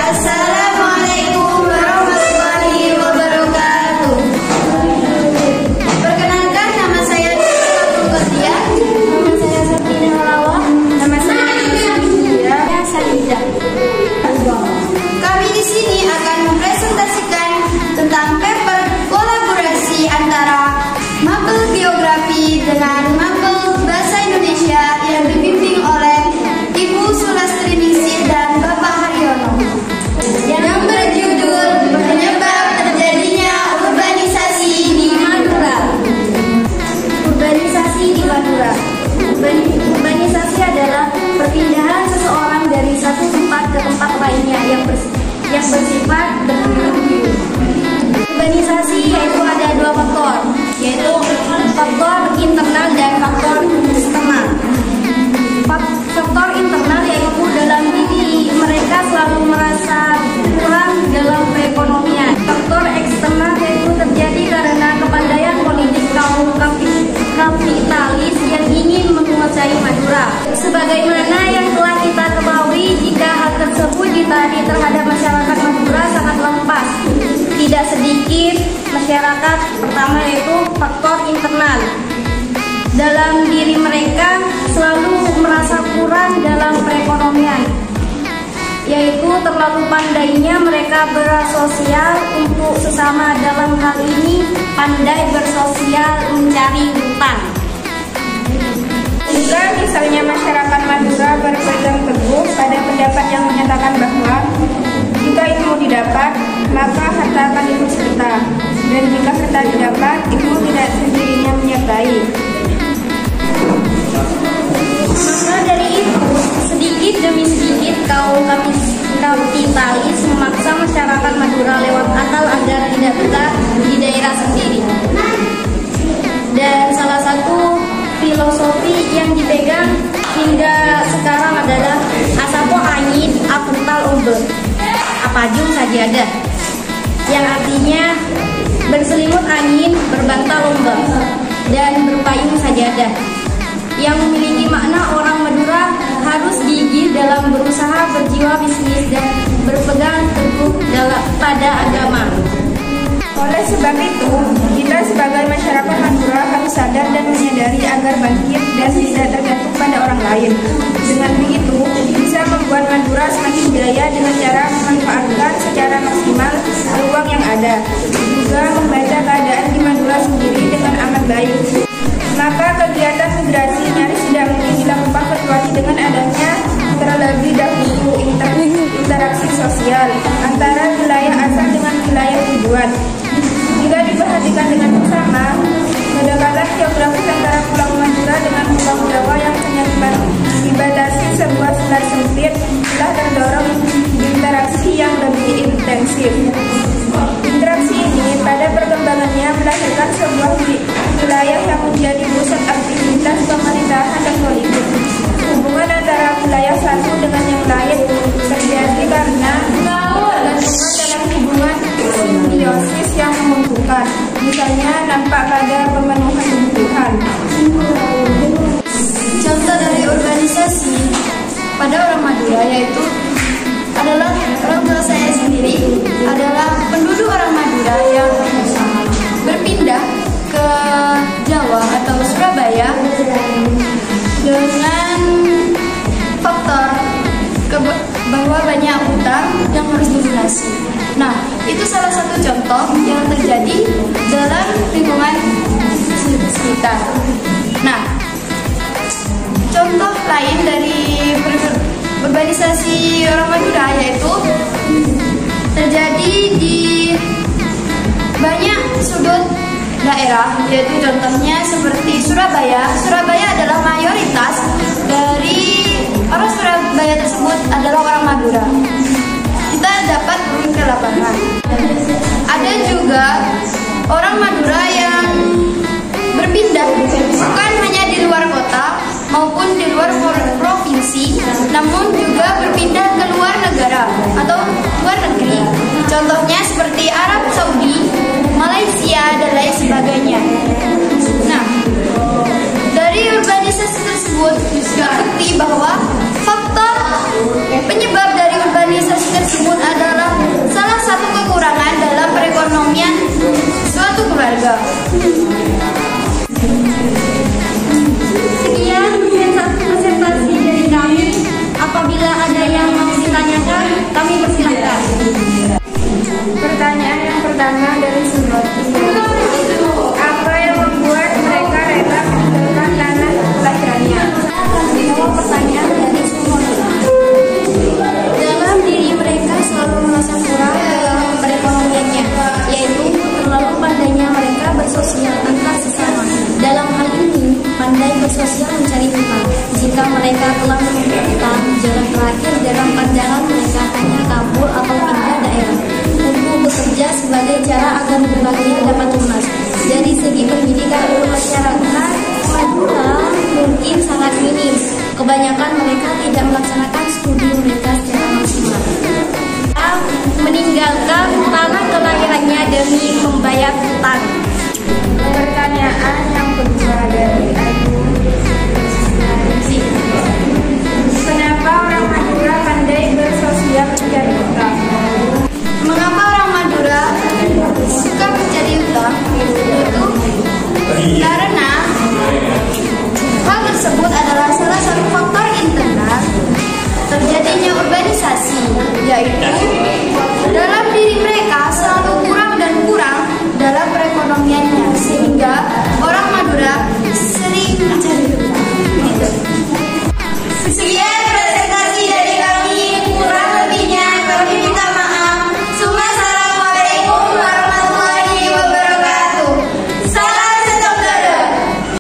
Assalamualaikum warahmatullahi wabarakatuh. Perkenalkan, nama saya Fatia. Nama saya Sabrina Lawa. Nama saya Salidah. Kami di sini akan mempresentasikan tentang paper kolaborasi antara mapel geografi dengan mapel bahasa Indonesia yang dibimbing oleh Ibu Sulastri Ningsih dan Bapak Haryono, yang berjudul Penyebab Terjadinya Urbanisasi di Madura. Urbanisasi di Madura. Urbanisasi adalah perpindahan seseorang dari satu tempat ke tempat lainnya yang bersifat berminggu-minggu. Urbanisasi yaitu ada dua faktor, yaitu faktor internal dan faktor eksternal. Faktor internal yaitu dalam diri mereka selalu merasa kurang dalam perekonomian. Faktor eksternal yaitu terjadi karena kepandaian politik kaum kapitalis yang ingin menguasai Madura. Sebagaimana yang telah kita ketahui, jika hal tersebut ditarik terhadap masyarakat Madura sangat lempas. Tidak sedikit masyarakat, pertama yaitu faktor internal. Dalam diri mereka selalu merasa kurang dalam perekonomian, yaitu terlalu pandainya mereka bersosial untuk sesama. Dalam hal ini pandai bersosial mencari hutang. Jika misalnya masyarakat Madura berpegang teguh pada pendapat yang menyatakan bahwa jika ilmu didapat, maka harta akan ikut serta, dan jika harta didapat, ilmu tidak sendirinya menyertai. Maka dari itu, sedikit demi sedikit kaum kapitalis memaksa masyarakat Madura lewat akal agar tidak betah di daerah sendiri. Dan salah satu filosofi yang dipegang hingga sekarang adalah asapo angin apuntal umbe, apajung sajadah, yang artinya berselimut angin, berbantal umbe, dan berpayung sajadah, yang memiliki makna orang Madura harus gigih dalam berusaha, berjiwa bisnis, dan berpegang teguh pada agama. Oleh sebab itu, kita sebagai masyarakat Madura harus sadar dan menyadari agar bangkit dan tidak tergantung pada orang lain. Dengan begitu, bisa membuat Madura semakin jaya dengan cara memanfaatkan secara maksimal peluang yang ada, juga membaca keadaan di Madura sendiri dengan amat baik. Maka kegiatan migrasi nyaris tidak mungkin dilakukan kecuali dengan adanya terlebih dahulu interaksi sosial antara wilayah asal dengan wilayah tujuan. Jika diperhatikan dengan bersama, kedekatan geografis antara Pulau Madura dengan Pulau Jawa yang dibatasi sebuah selat sempit telah terdorong interaksi yang lebih intensif. Interaksi ini pada perkembangannya melahirkan sebuah wilayah yang menjadi pusat aktivitas pemerintahan dan politik. Hubungan antara wilayah satu dengan yang lain terjadi karena dalam hubungan simbiosis yang menguntungkan. Misalnya nampak pada pemenuhan kebutuhan. Contoh dari urbanisasi pada orang Madura yaitu adalah orang tua saya sendiri adalah penduduk orang Madura yang berpindah ke Jawa atau Surabaya dengan faktor bahwa banyak hutang yang harus dilunasi. Nah, itu salah satu contoh yang terjadi dalam lingkungan sekitar. Nah, contoh lain dari urbanisasi orang Madura yaitu terjadi di banyak sudut daerah, yaitu contohnya seperti Surabaya. Surabaya adalah mayoritas dari orang Surabaya tersebut adalah orang Madura. Kita dapat pergi ke lapangan. Ada juga orang Madura yang berpindah bukan hanya di luar kota maupun di luar provinsi, namun juga berpindah ke luar negara atau luar negeri. Contohnya seperti Arab Saudi, Malaysia, dan lain sebagainya. Nah, dari urbanisasi tersebut mereka telah menentukan jalan terakhir dalam pandangan mereka hanya kabur atau pindah daerah untuk bekerja sebagai cara agar hutangnya dapat lunas. Dari segi pendidikan untuk masyarakat Madura mungkin sangat minim. Kebanyakan mereka tidak melaksanakan studi mereka secara maksimal. Meninggalkan tanah kelahirannya demi membayar hutang. Pertanyaan yang kedua dari